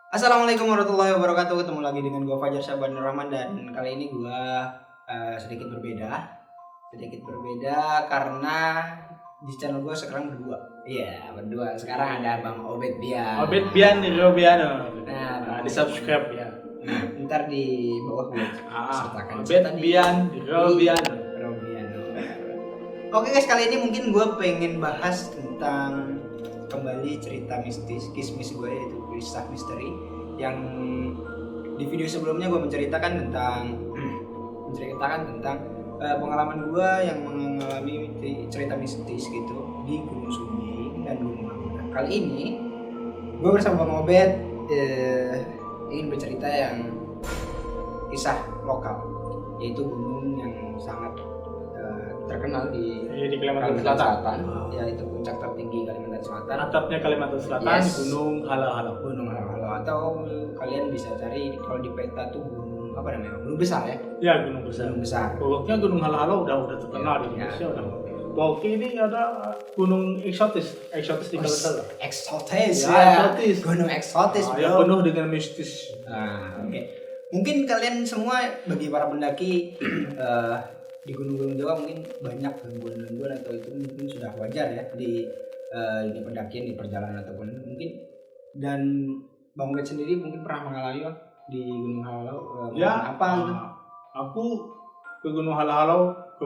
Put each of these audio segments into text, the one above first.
Assalamualaikum warahmatullahi wabarakatuh. Ketemu lagi dengan gue Fajar Sabar Nur Rahman dan kali ini gue sedikit berbeda karena di channel gue sekarang berdua. Iya berdua. Sekarang ada Bang Obed Bian. Obed Bian di Robiano. Nah, Di subscribe ya. Nah, ntar di bawah gue sertakan Obed Bian di Robiano. Oke guys, kali ini mungkin gue pengen bahas tentang kembali cerita mistis, kismis gue, yaitu kisah misteri yang di video sebelumnya gue menceritakan tentang pengalaman gue yang mengalami cerita mistis gitu di Gunung Sumbing dan Gunung Agung. Kali ini gue bersama Bang Obed ingin bercerita yang kisah lokal, yaitu gunung yang sangat terkenal di Kalimantan Selatan. Yaitu puncak tertinggi Kalimantan Selatan. Atapnya Kalimantan Selatan, Yes. Gunung Halau-Halau. Gunung Halau-Halau, atau kalian bisa cari kalau di peta tuh gunung apa namanya? Gunung besar ya. Ya, Gunung Besar. Gunung besar. Pokoknya Gunung Halau-Halau udah terkenal di Indonesia udah. Pokoknya ini ada gunung eksotis di Kalimantan. Eksotis Ya, eksotis. Gunung eksotis, Yang bro. penuh dengan mistis. Oke. Mungkin kalian semua bagi para pendaki di gunung-gunung Jawa mungkin banyak gangguan-gangguan atau itu mungkin sudah wajar ya di pendakian, di perjalanan ataupun mungkin. Dan Bang Red sendiri mungkin pernah mengalami Bang di Gunung Halau Ya, apa gitu? aku ke Gunung Halau-Halau aku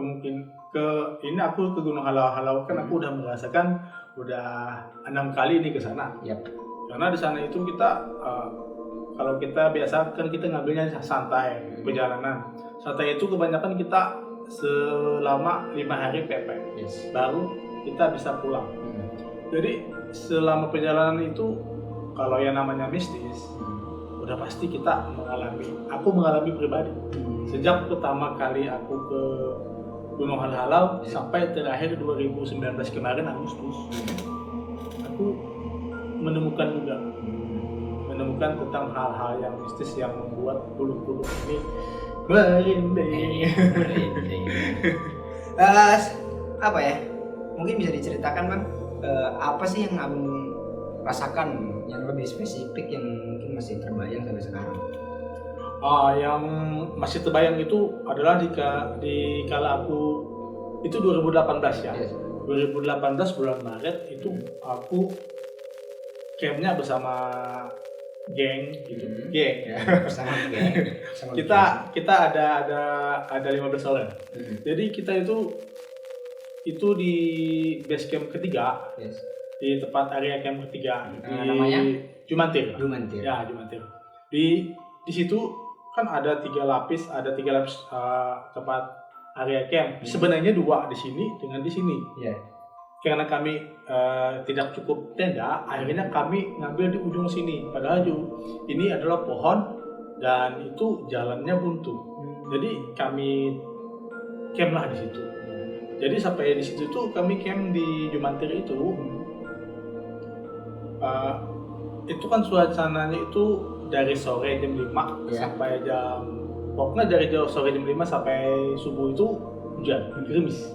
ke Gunung Halau-Halau kan aku udah merasakan udah 6 kali ini ke sana. Yap. Karena di sana itu kita kalau kita biasa kan kita ngambilnya santai perjalanan. Santai itu kebanyakan kita selama 5 hari PP. Yes. Baru kita bisa pulang. Jadi selama perjalanan itu kalau yang namanya mistis udah pasti kita aku mengalami pribadi. Sejak pertama kali aku ke Gunung Halau sampai terakhir 2019 kemarin Agustus, aku menemukan tentang hal-hal yang mistis yang membuat bulu-bulu ini merinding. Apa ya? Mungkin bisa diceritakan Bang, apa sih yang Abang rasakan yang lebih spesifik yang mungkin masih terbayang sampai sekarang? Yang masih terbayang itu adalah di kala aku itu 2018 ya. Yes. 2018 bulan Maret itu aku campnya bersama geng gitu. Geng ya. Bersama geng. Kita ada 15 orang. Jadi kita itu di base camp ketiga. Yes. Di tempat area camp ketiga di namanya Jumantir. Ya. Ya, Jumantir. Di situ kan ada 3 lapis tempat area camp. Sebenarnya 2 di sini dengan di sini. Yeah. Karena kami tidak cukup tenda, akhirnya kami ngambil di ujung sini. Padahal ini adalah pohon dan itu jalannya buntu. Jadi kami camp lah di situ. Jadi sampai di situ tuh kami camp di Jumantir itu. Itu kan suasananya itu dari sore jam 5 sampai pokoknya dari sore jam 5 sampai subuh itu hujan, gerimis.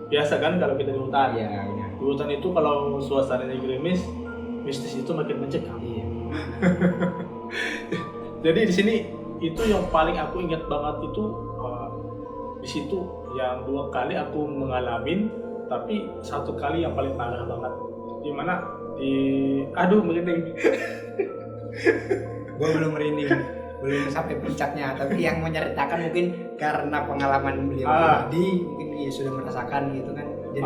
Biasa kan kalau kita di hutan. Iya. Di hutan itu kalau suasananya gerimis, mistis itu makin mencekam. Iya. Jadi di sini itu yang paling aku ingat banget itu di situ yang 2 kali aku mengalami, tapi 1 kali yang paling parah banget. Di mana merinding. Gue belum merinding, belum sampai puncaknya, tapi yang menceritakan mungkin karena pengalaman beliau pribadi mungkin dia sudah merasakan gitu kan. Jadi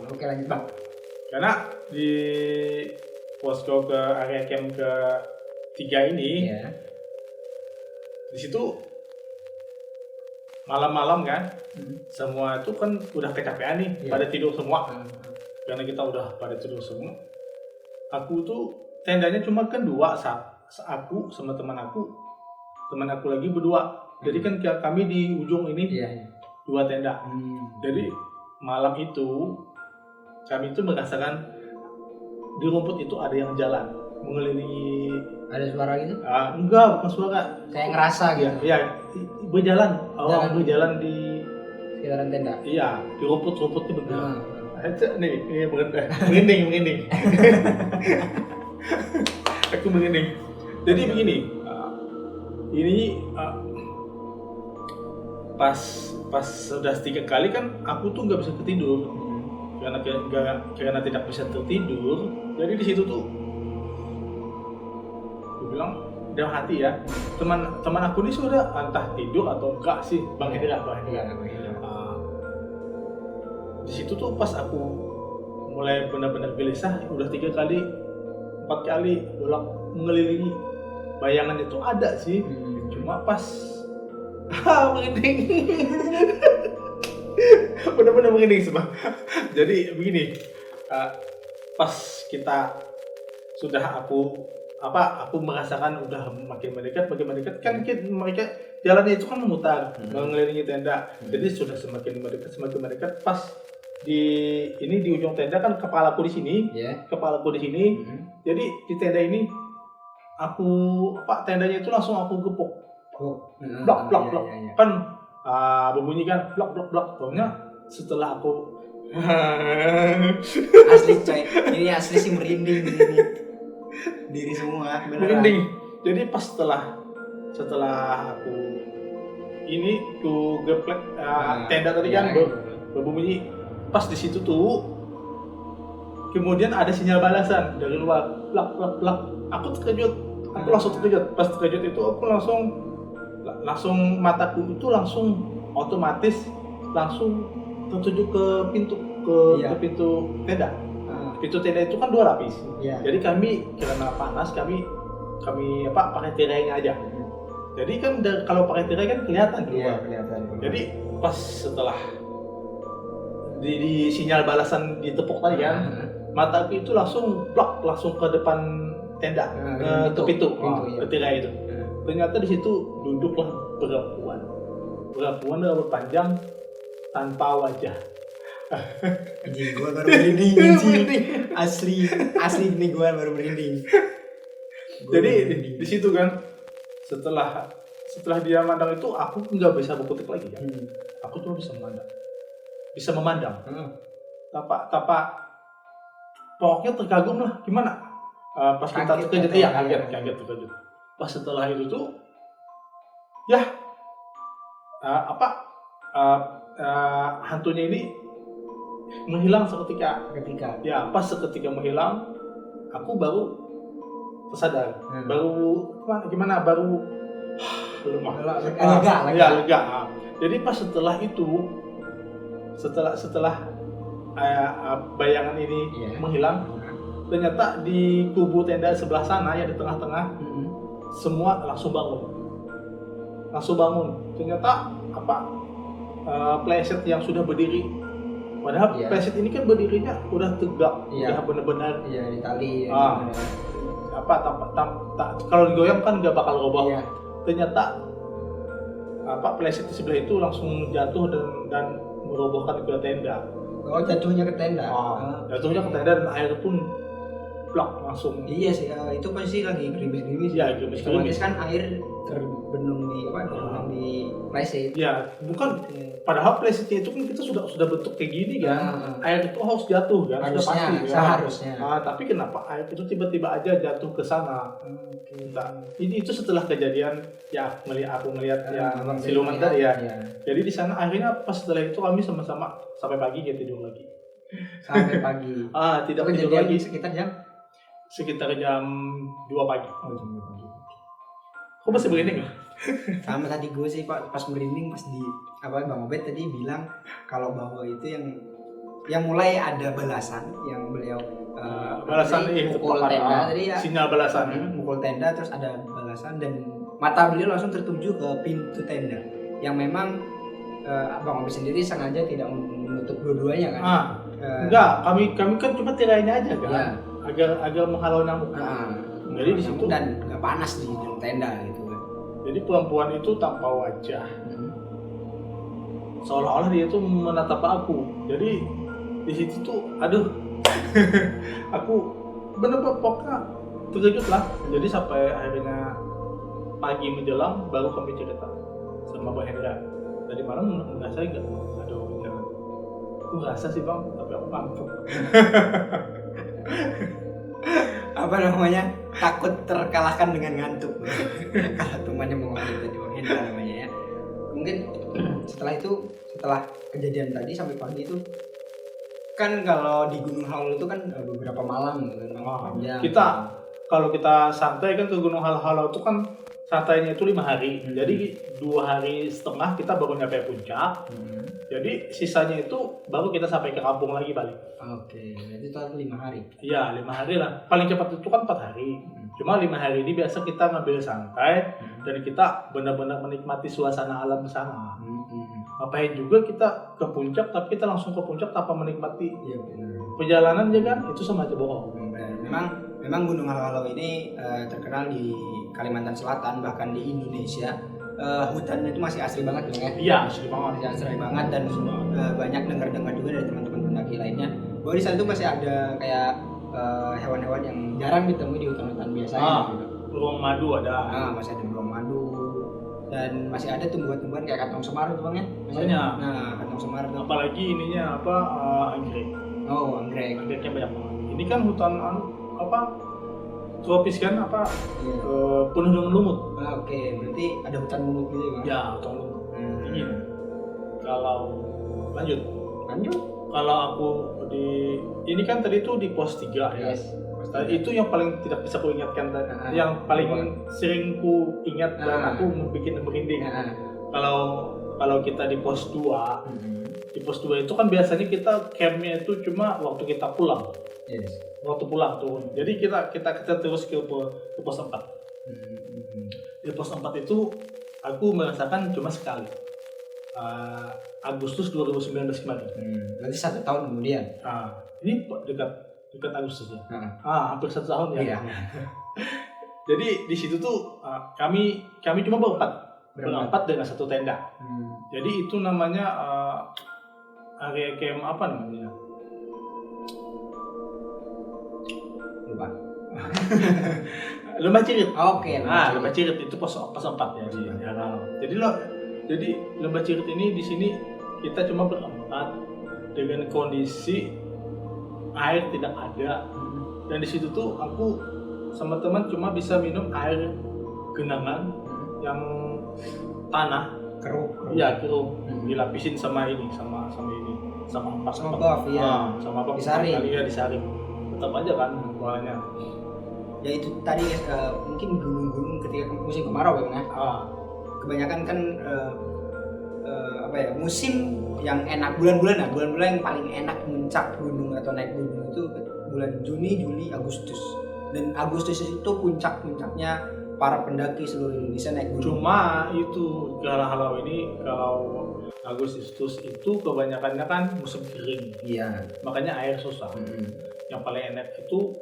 oke, lanjut Bang. Karena di posko ke area camp ke 3 ini, di situ malam-malam kan, semua itu kan udah kecapean nih, pada tidur semua. Karena kita udah pada tidur semua. Aku tuh tendanya cuma kan 2, aku sama teman aku lagi berdua. Jadi kan kami di ujung ini 2 tenda. Jadi malam itu kami itu merasakan di rumput itu ada yang jalan mengelilingi. Ada suara gitu? Enggak, bukan suara. Saya ngerasa gitu. Iya, berjalan. Berjalan di sekitaran tenda. Iya, di rumput-rumputnya bergerak. Merinding. Aku merinding. Jadi begini, ini pas sudah 3 kali kan aku tuh nggak bisa ketidur karena tidak bisa tertidur. Jadi di situ tuh aku bilang dalam hati ya, teman aku ini sudah entah tidur atau enggak sih, Bang Hendra. Di situ tuh pas aku mulai benar-benar gelisah, udah 3 kali 4 kali bolak mengelilingi, bayangan itu ada sih, cuma pas merinding. Benar-benar merinding semua. Jadi begini, pas kita sudah aku merasakan udah makin mendekat kan mereka jalannya itu kan memutar mengelilingi tenda. Jadi sudah semakin mendekat pas di ujung tenda kan kepalaku di sini. Jadi di tenda ini tendanya itu langsung aku gepuk. Blok. Kan berbunyi kan blok. Pokoknya setelah aku asli coy, ini asli sih merinding ini. Diri semua beneran. Merinding. Jadi pas setelah aku ini ku geplek tenda tadi kan berbunyi, pas di situ tuh kemudian ada sinyal balasan dari luar, plak. Aku langsung terkejut. Pas terkejut itu aku langsung mataku itu langsung otomatis langsung tertuju ke pintu tenda. Pintu tenda itu kan 2 lapis. Jadi kami karena panas kami pakai tirainya aja. Jadi kan kalau pakai tirai kan kelihatan keluar. Kelihatan. Jadi pas setelah di sinyal balasan ditepuk tadi kan, mataku itu langsung ke depan tenda, ke pintu, ke tirai itu. Ternyata di situ duduklah perempuan rambut panjang tanpa wajah. Anjing, gua baru merinding. Asli ini gua baru merinding. Jadi di situ kan setelah dia mandang itu aku nggak bisa berkutik lagi kan. Aku cuma bisa memandang. Tapak pokoknya terkagum lah. Gimana? Pas kita terkejut, kaget terkejut. Pas setelah itu tuh ya hantunya ini menghilang seketika. Ya, pas seketika menghilang, aku baru tersadar. Baru lemah. Lega. Jadi pas setelah itu, setelah bayangan ini menghilang, ternyata di kubu tenda sebelah sana yang di tengah-tengah semua langsung bangun. Ternyata playset yang sudah berdiri, padahal playset ini kan berdirinya udah tegak, udah benar-benar di tali. Kalau digoyang kan nggak bakal roboh. Ternyata playset di sebelah itu langsung jatuh dan merobohkan ke tenda. Jatuhnya ke tenda. Jatuhnya ke tenda dan air pun plak langsung. Iya sih, itu pasti lagi gerimis-gerimis. Ya, gerimis-gerimis. Kan air terbenung di playset. Ya, bukan. Padahal playsetnya itu kan kita sudah bentuk kayak gini kan. Air itu harus jatuh kan. Seharusnya. Tapi kenapa air itu tiba-tiba aja jatuh ke sana? Itu setelah kejadian ya aku melihat yang siluman tadi ya. Jadi di sana akhirnya pas setelah itu kami sama-sama sampai pagi kita tidur lagi. Sampai pagi. Tidak tidur lagi sekitar jam 2 pagi. Jam 2 pagi. Kok masih merinding nggak? Sama tadi gue sih Pak, pas merinding pas Bang Obed tadi bilang kalau bahwa itu yang mulai ada balasan yang beliau balasan mukul tenda tadi ya. Sinyal balasan. Mukul tenda terus ada balasan dan mata beliau langsung tertuju ke pintu tenda yang memang Bang Obed sendiri sengaja tidak menutup dua-duanya kan? Enggak, kami kan cuma tirainya aja kan. Agar menghalau nyamuk. Jadi di situ dan nggak panas di dalam tenda gitu kan. Jadi perempuan itu tanpa wajah, seolah-olah dia tuh menatap aku. Jadi di situ tuh, aku bener-bener pokoknya terkejut lah. Jadi sampai akhirnya pagi menjelang baru kami cerita sama Bang Hendra. Tadi malam ngerasain nggak? Aku ngerasa sih Bang, tapi aku ngantuk. apa namanya, takut terkalahkan dengan ngantuk. Kalau temannya mau ngomong tadi Bang Hendra namanya ya. Mungkin setelah kejadian tadi sampai pagi itu kan kalau di Gunung Halo itu kan beberapa malam gitu kan, panjang. Kalau kita santai kan ke Gunung Halo itu kan santainya itu 5 hari. Jadi 2 hari setengah kita baru nyampe puncak. Jadi sisanya itu baru kita sampai ke kampung lagi balik. Oke, berarti total 5 hari. Iya, 5 hari lah. Paling cepat itu kan 4 hari. Cuma 5 hari ini biasa kita ngambil santai dan kita benar-benar menikmati suasana alam di sana. Ngapain juga kita ke puncak tapi kita langsung ke puncak tanpa menikmati perjalanan ya kan? Itu sama aja bohong. Memang Gunung Halo ini terkenal di Kalimantan Selatan, bahkan di Indonesia. Hutannya itu masih asri banget ya. Iya, asri banget. Masih asri banget dan banyak dengar-dengar juga dari teman-teman pendaki lainnya bahwa di sana tuh masih ada kayak hewan-hewan yang jarang ditemui di hutan-hutan biasanya gitu. Beruang madu ada. Masih ada beruang madu dan masih ada tumbuhan-tumbuhan kayak kantong semar itu Bang ya. Banyak. Nah, kantong semar tuh. Apalagi ininya anggrek. Oh, anggrek. Anggreknya banyak banget. Ini kan hutan tropis kan penuh dengan lumut. Oke, berarti ada hutan lumut gitu kan? Ya, hutan lumut. Kalau lanjut. Kalau aku ini kan tadi itu di pos 3 ya. Yes. Itu yang paling tidak bisa ku ingatkan tadi. Yang paling sering ku ingat dan aku membuat merinding. Kalau kita di pos 2, di pos 2 itu kan biasanya kita campnya itu cuma waktu kita pulang. Yes. Waktu pulang turun. Jadi kita terus ke pos 4. Di pos 4 itu aku merasakan cuma sekali. Agustus 2019 kemarin. Berarti 1 tahun kemudian. Ini dekat Agustus ya. Hampir 1 tahun ya. Iya. Jadi di situ tuh kami cuma berempat dengan 1 tenda. Jadi itu namanya area camp apa namanya? Lupa. Lembah Cirit. Oke. Lembah Cirit itu pos 4 ya. Jadi Lembah Cirit ini di sini kita cuma berempat dengan kondisi air tidak ada. Dan di situ tuh aku sama teman cuma bisa minum air genangan yang tanah keruh. Iya, keruh. Dilapisin sama ini, sama ampas. Sama baf ya. Sama baf disaring. Tetap aja kan warnanya. Ya itu tadi mungkin gunung-gunung ketika musim kemarau ya. Kebanyakan kan musim yang enak bulan-bulan yang paling enak muncak gunung atau naik gunung itu bulan Juni, Juli, Agustus. Dan Agustus itu puncaknya para pendaki seluruh Indonesia naik gunung. Cuma itu Halo ini kalau Agustus itu kebanyakannya kan musim kering. Iya. Makanya air susah. Yang paling enak itu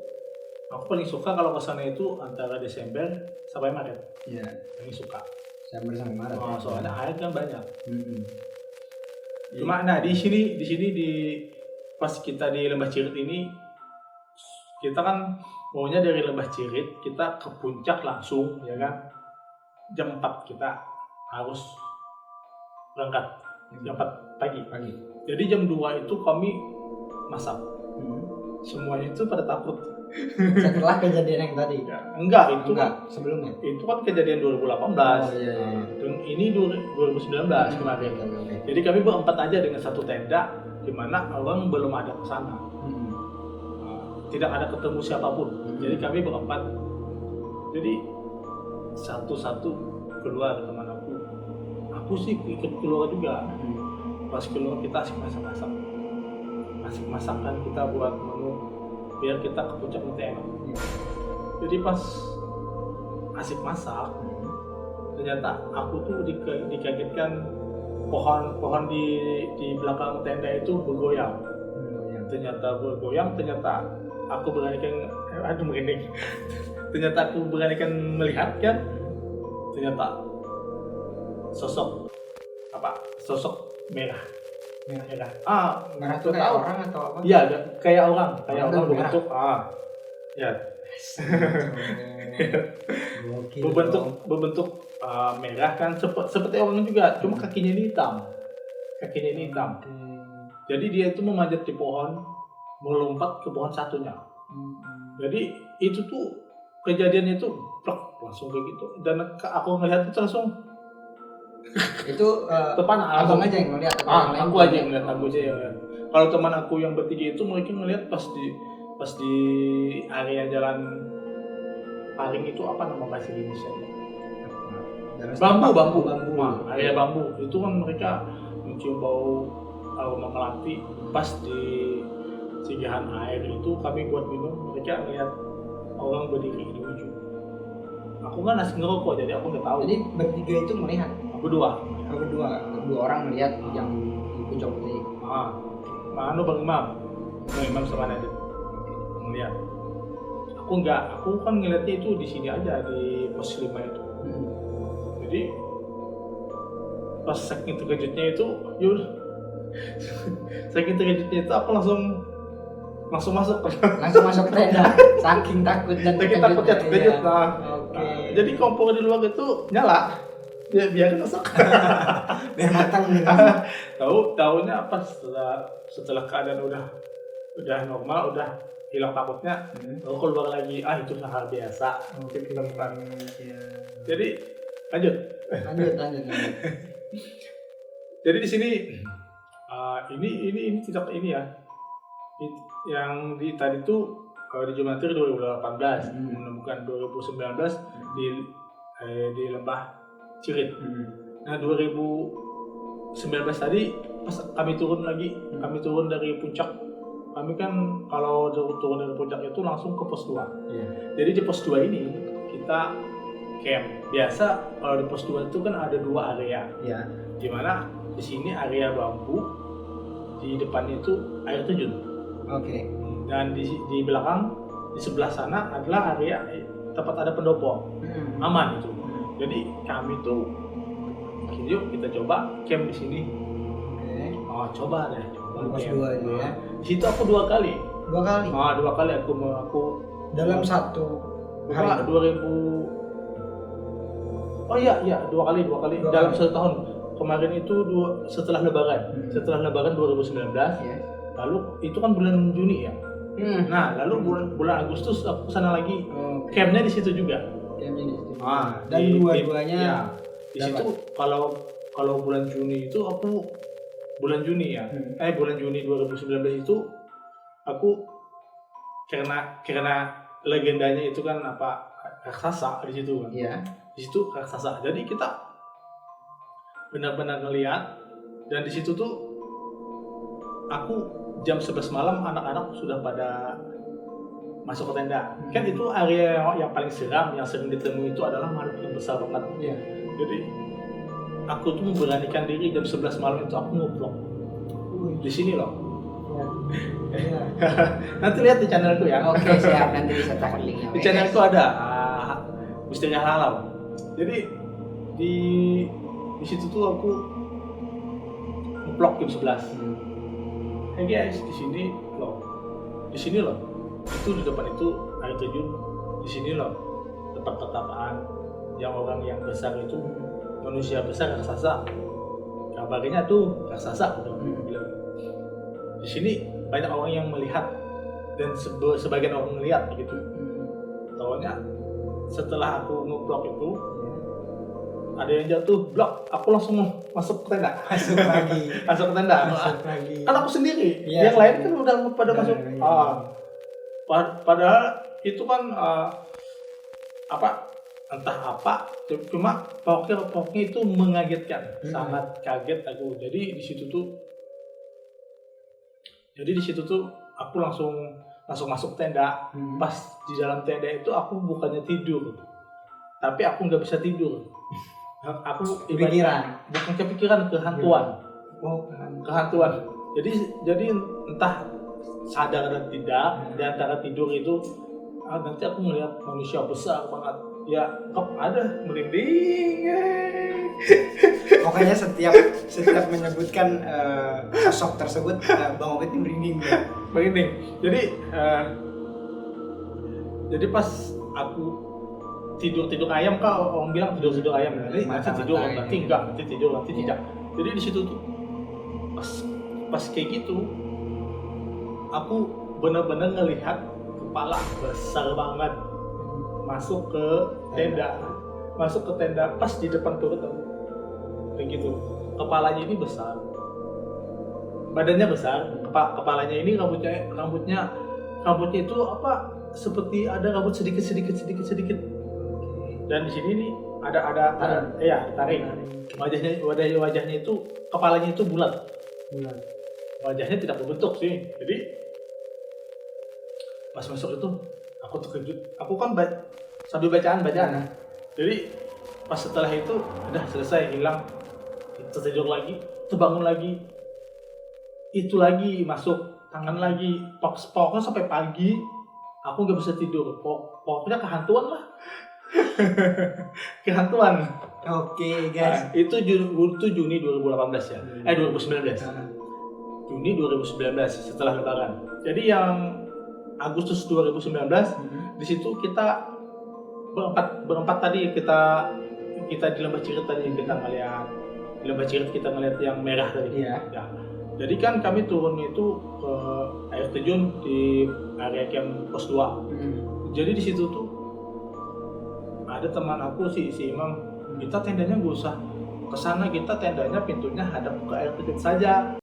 aku paling suka kalau kesana itu antara Desember sampai Maret. Iya. Paling suka. Desember sampai Maret. Soalnya air kan banyak. Cuma di sini pas kita di Lembah Cirit ini kita kan maunya dari Lembah Cirit kita ke puncak langsung ya kan. Jam 4 kita harus berangkat. Jam 4 pagi. Jadi jam 2 itu kami masak. Semuanya itu pada takut. Setelah kejadian yang tadi? Enggak, sebelumnya? Itu kan kejadian 2018. Dan ini 2019 kemarin. Jadi kami berempat aja dengan 1 tenda, di mana orang belum ada ke sana. Tidak ada ketemu siapapun. Jadi kami berempat. Jadi satu-satu keluar teman aku. Aku sih ikut keluar juga. Pas keluar kita asik masak-masak. Asik masakan kita buat menu biar kita ke puncak nanti enak. Jadi pas asik masak, ternyata aku tuh dikagetkan pohon di belakang tenda itu bergoyang. Ternyata aku beranikan merinding. Ternyata aku beranikan melihat kan. Ternyata sosok merah. Merah itu kayak orang atau apa? Iya, kayak orang berbentuk ya. berbentuk merah kan seperti orang juga, cuma kakinya ini hitam. Jadi dia itu memanjat di pohon, melompat ke pohon satunya. Jadi itu tuh kejadiannya itu plak, langsung kayak gitu. Dan aku ngelihat itu langsung Itu depan abang aja yang ngeliat atau yang lain aku aja yang ngeliat, aku aja yang ngeliat. Kalau teman aku yang bertiga itu mereka ngeliat pas di area jalan paling itu apa nama bahasa Indonesia? Bambu. Nah, area bambu itu kan mereka mencium bau aroma melati. Pas di singgahan air itu kami buat minum, mereka ngeliat orang berdiri di ujung. Aku kan masih ngerokok jadi aku nggak tahu. Jadi bertiga itu melihat. Berdua Dua orang melihat yang di puncak tadi. Bang Imam sama Nadim ngeliat. Aku kan ngeliatnya itu di sini aja di pos 5 itu. Jadi pas saking terkejutnya itu, aku langsung masuk Langsung ke tenda. Saking takut dan terkejut. Oke. Jadi kompor di luar itu nyala. Biar masuk. Biar matang nih. Tahunya apa setelah keadaan udah normal, udah hilang takutnya, aku keluar lagi. Itu hal biasa. Oke, film-film ya. Jadi lanjut. Jadi di sini ini tidak ini ya. Yang tadi tuh di Jumantir 2018, menemukan 2019 di Lembah Cirit. Nah 2019 tadi pas kami turun dari puncak. Kami kan kalau turun dari puncak itu langsung ke pos 2. Jadi di pos 2 ini kita camp. Biasa kalau di pos 2 itu kan ada 2 area. Di mana di sini area bambu, di depannya itu air terjun. Oke. Dan di belakang di sebelah sana adalah area tempat ada pendopo. Aman itu. Jadi kami tuh yuk kita coba camp di sini. Coba pos 2 itu ya. Di situ aku 2 kali. 2 kali. 2 kali aku dalam satu hari 2000. Oh iya 2 kali dalam 1 tahun. Kemarin itu setelah Lebaran 2019. Lalu itu kan bulan Juni ya. Nah, lalu bulan Agustus aku kesana lagi. Campnya di situ juga. Dan dua-duanya di situ kalau bulan Juni itu aku bulan Juni 2019 itu aku karena legendanya itu kan apa raksasa di situ kan. Di situ raksasa. Jadi kita benar-benar ngelihat, dan di situ tuh aku jam 11 malam anak-anak sudah pada masuk ke tenda. Kan itu area yang paling seram, yang sering ditemui itu adalah makhluk yang besar banget. Jadi aku tuh memberanikan diri jam 11 malam itu aku ngeblok di sini loh. Nanti lihat di channelku ya. Oke, siap, nanti bisa tahan linknya. Di channelku ada Misteri Halal. Jadi di situ tuh aku ngeblok jam 11. Hey guys, di sini loh. Itu di depan itu air terjun. Di sini loh tempat pertapaan yang orang yang besar itu manusia besar raksasa. Kabarnya tuh raksasa udah bilang. Di sini banyak orang yang melihat dan sebagian orang melihat gitu. Tahunya setelah aku ngeblok itu ada yang jatuh blok, aku langsung masuk ke tenda. Masuk ke tenda. Kan aku sendiri. Yang lain kan udah pada masuk. Padahal itu kan entah apa, cuma pokoknya itu mengagetkan, sangat kaget aku. Jadi di situ tuh aku langsung masuk tenda. Pas di dalam tenda itu aku bukannya tidur, tapi aku nggak bisa tidur. Aku bukan kepikiran, kehantuan. Kehantuan. Jadi entah sadar dan tidak, di antara tidur itu nanti aku melihat manusia besar banget. Ya, ada merinding. Pokoknya setiap menyebutkan sosok tersebut, Bang Obet ini merinding. Jadi pas aku tidur ayam, kau orang bilang tidur ayam. Nanti tidur, nanti tidak. Jadi di situ tuh pas kayak gitu, aku benar-benar ngelihat kepala besar banget masuk ke tenda pas di depan turut kayak gitu. Kepalanya ini besar, badannya besar, kepalanya ini rambutnya itu apa seperti ada rambut sedikit. Dan di sini nih ada taring. Wajahnya itu, kepalanya itu bulat. Wajahnya tidak berbentuk sih. Jadi pas masuk itu aku terkejut. Aku kan sambil bacaan. Jadi pas setelah itu udah selesai, hilang, tertidur lagi, terbangun lagi, itu lagi masuk, tangan lagi, pokoknya sampai pagi aku nggak bisa tidur. Pokoknya kehantuan lah. Kehantuan. Oke, guys. Nah, itu Juni 2018 ya. 2019. Juni 2019 setelah lebaran. Jadi yang Agustus 2019 di situ kita berempat tadi kita di Lembah Cirit tadi kita ngeliat di Lembah Cirit kita ngeliat yang merah tadi. Iya. Ya. Jadi kan kami turun itu ke air terjun di area camp pos 2. Jadi di situ tuh ada teman aku si Imam, kita tendanya gak usah kesana, kita tendanya pintunya hadap ke air terjun saja.